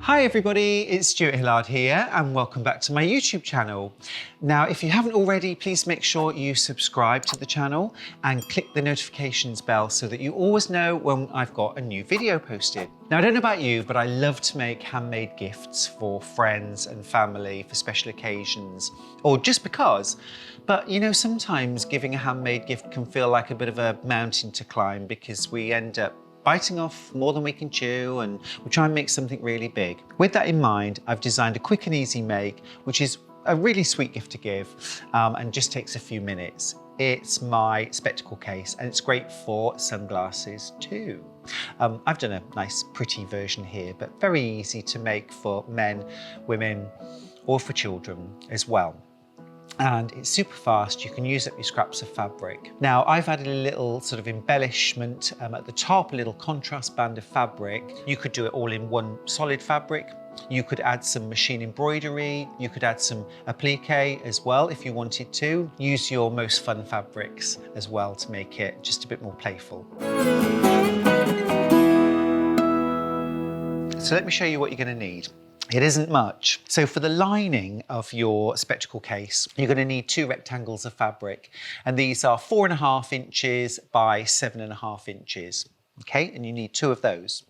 Hi everybody, it's Stuart Hillard here and welcome back to my YouTube channel. Now, if you haven't already, please make sure you subscribe to the channel and click the notifications bell so that you always know when I've got a new video posted. Now, I don't know about you, but I love to make handmade gifts for friends and family for special occasions, or just because. But you know, sometimes giving a handmade gift can feel like a bit of a mountain to climb because we end up biting off more than we can chew, and we try and make something really big. With that in mind, I've designed a quick and easy make, which is a really sweet gift to give and just takes a few minutes. It's my spectacle case and it's great for sunglasses too. I've done a nice pretty version here, but very easy to make for men, women, or for children as well. And it's super fast. You can use up your scraps of fabric. Now, I've added a little sort of embellishment at the top, a little contrast band of fabric. You could do it all in one solid fabric. You could add some machine embroidery. You could add some applique as well if you wanted to. Use your most fun fabrics as well to make it just a bit more playful. So let me show you what you're going to need. It isn't much. So for the lining of your spectacle case, you're going to need 2 rectangles of fabric. And these are 4.5 inches by 7.5 inches. Okay, and you need 2 of those.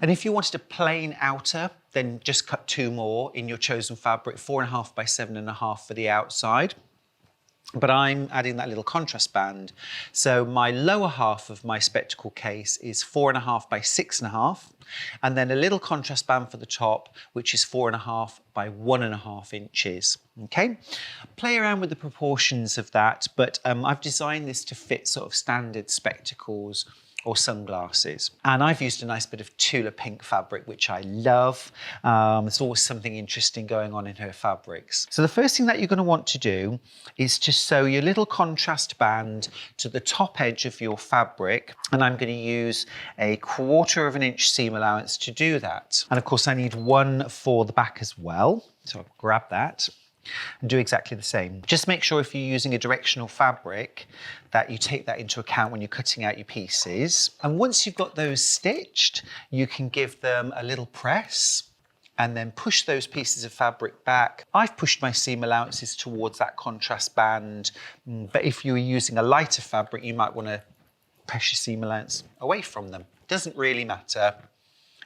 And if you wanted a plain outer, then just cut 2 more in your chosen fabric, 4.5 by 7.5 for the outside. But I'm adding that little contrast band. So my lower half of my spectacle case is 4.5 by 6.5, and then a little contrast band for the top, which is 4.5 by 1.5 inches. Okay, play around with the proportions of that, but I've designed this to fit sort of standard spectacles or sunglasses. And I've used a nice bit of Tula pink fabric, which I love. There's always something interesting going on in her fabrics. So the first thing that you're going to want to do is to sew your little contrast band to the top edge of your fabric. And I'm going to use a 1/4 inch seam allowance to do that. And of course I need 1 for the back as well. So I'll grab that and do exactly the same. Just make sure if you're using a directional fabric that you take that into account when you're cutting out your pieces. And once you've got those stitched, you can give them a little press and then push those pieces of fabric back. I've pushed my seam allowances towards that contrast band, but if you're using a lighter fabric, you might want to press your seam allowance away from them. Doesn't really matter.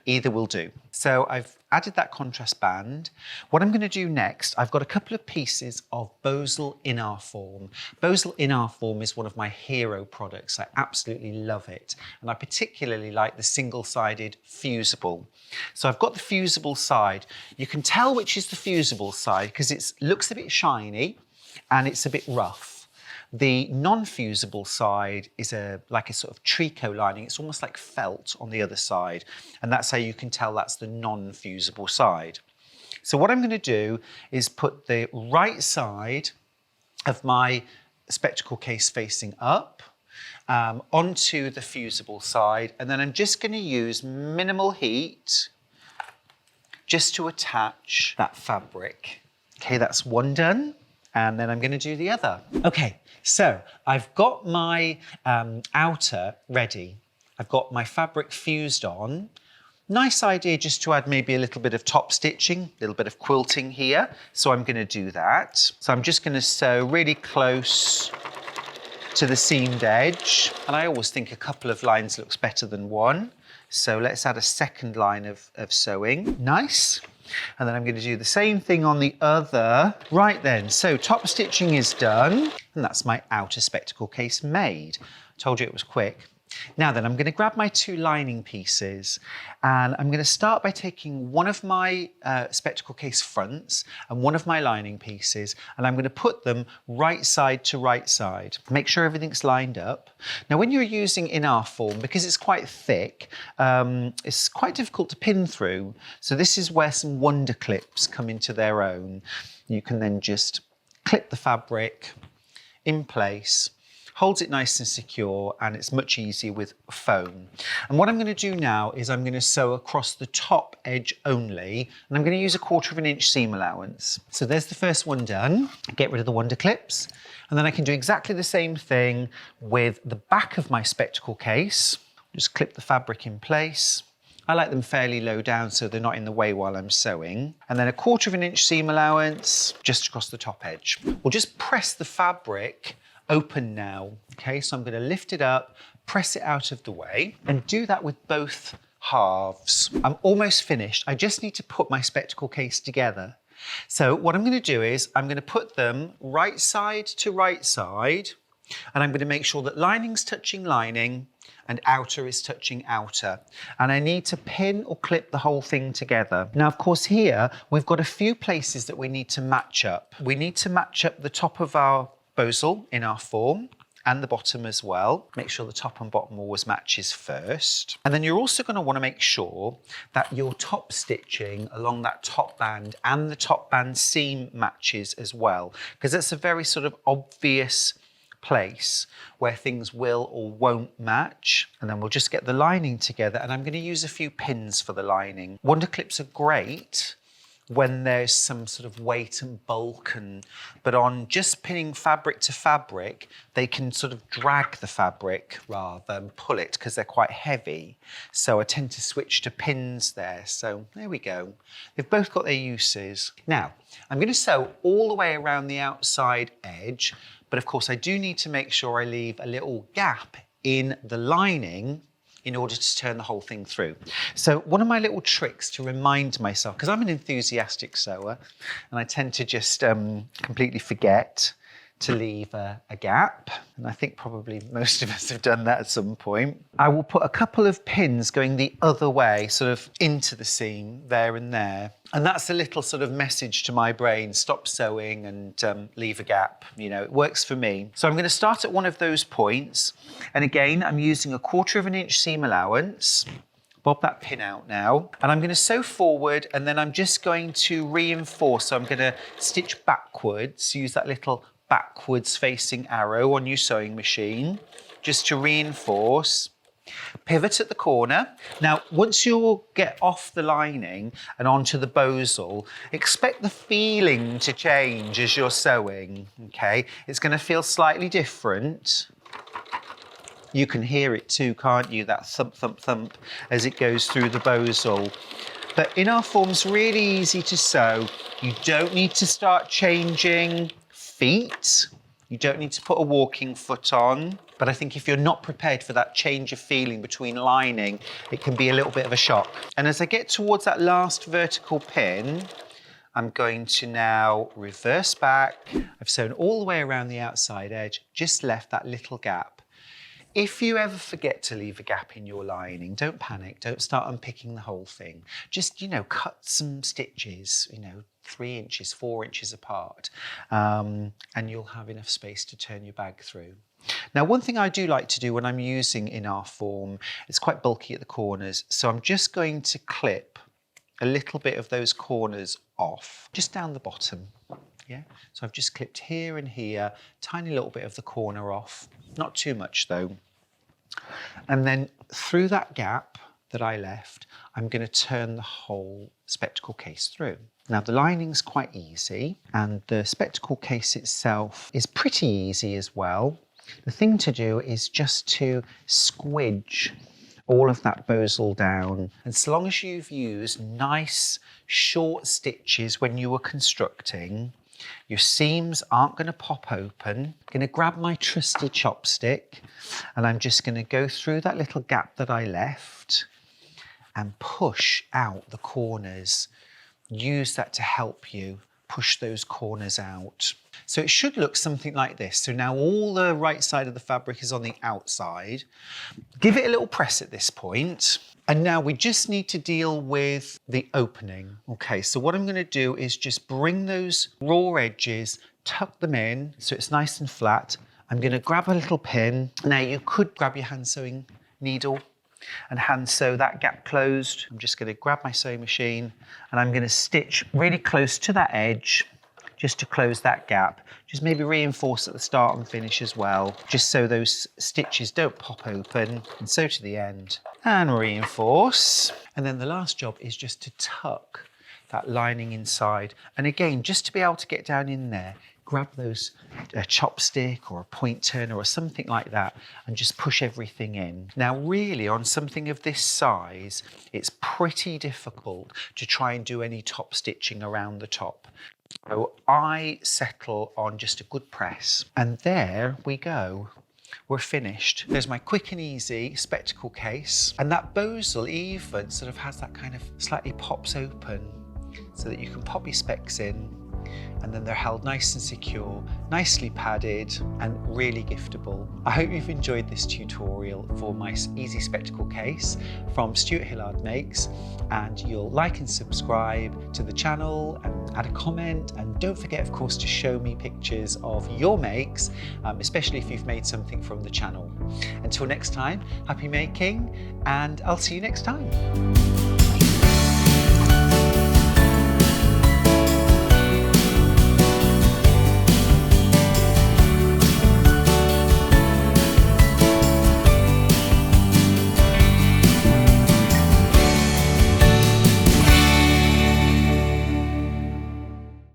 Either will do. So I've added that contrast band. What I'm going to do next, I've got a couple of pieces of Bosal Inar Form. Bosal Inar Form is one of my hero products. I absolutely love it. And I particularly like the single-sided fusible. So I've got the fusible side. You can tell which is the fusible side because it looks a bit shiny and it's a bit rough. The non-fusible side is like a sort of tricot lining. It's almost like felt on the other side. And that's how you can tell that's the non-fusible side. So what I'm going to do is put the right side of my spectacle case facing up onto the fusible side. And then I'm just going to use minimal heat just to attach that fabric. Okay, that's one done. And then I'm going to do the other. Okay, so I've got my outer ready. I've got my fabric fused on. Nice idea just to add maybe a little bit of top stitching, a little bit of quilting here. So I'm going to do that. So I'm just going to sew really close to the seamed edge. And I always think a couple of lines looks better than one. So let's add a second line of sewing. Nice. And then I'm going to do the same thing on the other. Right then, so top stitching is done. And that's my outer spectacle case made. Told you it was quick. Now then, I'm going to grab my 2 lining pieces and I'm going to start by taking one of my spectacle case fronts and one of my lining pieces, and I'm going to put them right side to right side. Make sure everything's lined up. Now, when you're using Inar Form, because it's quite thick, it's quite difficult to pin through. So this is where some wonder clips come into their own. You can then just clip the fabric in place, holds it nice and secure, and it's much easier with foam. And what I'm going to do now is I'm going to sew across the top edge only, and I'm going to use a 1/4 inch seam allowance. So there's the first one done. Get rid of the wonder clips, and then I can do exactly the same thing with the back of my spectacle case. Just clip the fabric in place, I like them fairly low down so they're not in the way while I'm sewing. And then 1/4 inch seam allowance just across the top edge. We'll just press the fabric open now. Okay, so I'm going to lift it up, press it out of the way, and do that with both halves. I'm almost finished. I just need to put my spectacle case together. So what I'm going to do is I'm going to put them right side to right side, and I'm going to make sure that lining's touching lining and outer is touching outer. And I need to pin or clip the whole thing together. Now, of course, here we've got a few places that we need to match up. We need to match up the top of our bosal in our form and the bottom as well. Make sure the top and bottom always matches first. And then you're also going to want to make sure that your top stitching along that top band and the top band seam matches as well, because that's a very sort of obvious place where things will or won't match. And then we'll just get the lining together, and I'm going to use a few pins for the lining. Wonder clips are great when there's some sort of weight and bulk, but on just pinning fabric to fabric, they can sort of drag the fabric rather than pull it because they're quite heavy. So I tend to switch to pins there. So there we go. They've both got their uses. Now, I'm going to sew all the way around the outside edge, but of course I do need to make sure I leave a little gap in the lining in order to turn the whole thing through. So one of my little tricks to remind myself, because I'm an enthusiastic sewer and I tend to just completely forget to leave a gap, and I think probably most of us have done that at some point. I will put a couple of pins going the other way, sort of into the seam there and there. And that's a little sort of message to my brain, stop sewing and leave a gap. You know, it works for me. So I'm going to start at one of those points. And again, I'm using 1/4 inch seam allowance. Bob that pin out now. And I'm going to sew forward, and then I'm just going to reinforce. So I'm going to stitch backwards, use that little backwards facing arrow on your sewing machine, just to reinforce. Pivot at the corner. Now, once you get off the lining and onto the bosal, expect the feeling to change as you're sewing, okay? It's going to feel slightly different. You can hear it too, can't you? That thump, thump, thump as it goes through the bosal. But in our form's really easy to sew. You don't need to start changing feet. You don't need to put a walking foot on. But I think if you're not prepared for that change of feeling between lining, it can be a little bit of a shock. And as I get towards that last vertical pin, I'm going to now reverse back. I've sewn all the way around the outside edge, just left that little gap. If you ever forget to leave a gap in your lining, don't panic, don't start unpicking the whole thing. Just, you know, cut some stitches, 3 inches, 4 inches apart, and you'll have enough space to turn your bag through. Now, one thing I do like to do when I'm using in our form, it's quite bulky at the corners, so I'm just going to clip a little bit of those corners off, just down the bottom. Yeah, so I've just clipped here and here, tiny little bit of the corner off, not too much though. And then through that gap that I left, I'm going to turn the whole spectacle case through. Now the lining's quite easy and the spectacle case itself is pretty easy as well. The thing to do is just to squidge all of that bosal down. And so long as you've used nice short stitches when you were constructing, your seams aren't going to pop open. I'm going to grab my trusty chopstick and I'm just going to go through that little gap that I left and push out the corners. Use that to help you push those corners out. So it should look something like this. So now all the right side of the fabric is on the outside. Give it a little press at this point. And now we just need to deal with the opening. Okay, so what I'm going to do is just bring those raw edges, tuck them in so it's nice and flat. I'm going to grab a little pin. Now you could grab your hand sewing needle and hand sew that gap closed. I'm just going to grab my sewing machine and I'm going to stitch really close to that edge just to close that gap. Just maybe reinforce at the start and finish as well, just so those stitches don't pop open, and sew to the end and reinforce. And then the last job is just to tuck that lining inside. And again, just to be able to get down in there, grab a chopstick or a point turner or something like that and just push everything in. Now really on something of this size, it's pretty difficult to try and do any top stitching around the top. So I settle on just a good press, and there we go. We're finished. There's my quick and easy spectacle case, and that bosal even sort of has that kind of slightly pops open so that you can pop your specs in, and then they're held nice and secure, nicely padded and really giftable. I hope you've enjoyed this tutorial for my easy spectacle case from Stuart Hillard Makes, and you'll like and subscribe to the channel and add a comment, and don't forget of course to show me pictures of your makes, especially if you've made something from the channel. Until next time, happy making, and I'll see you next time.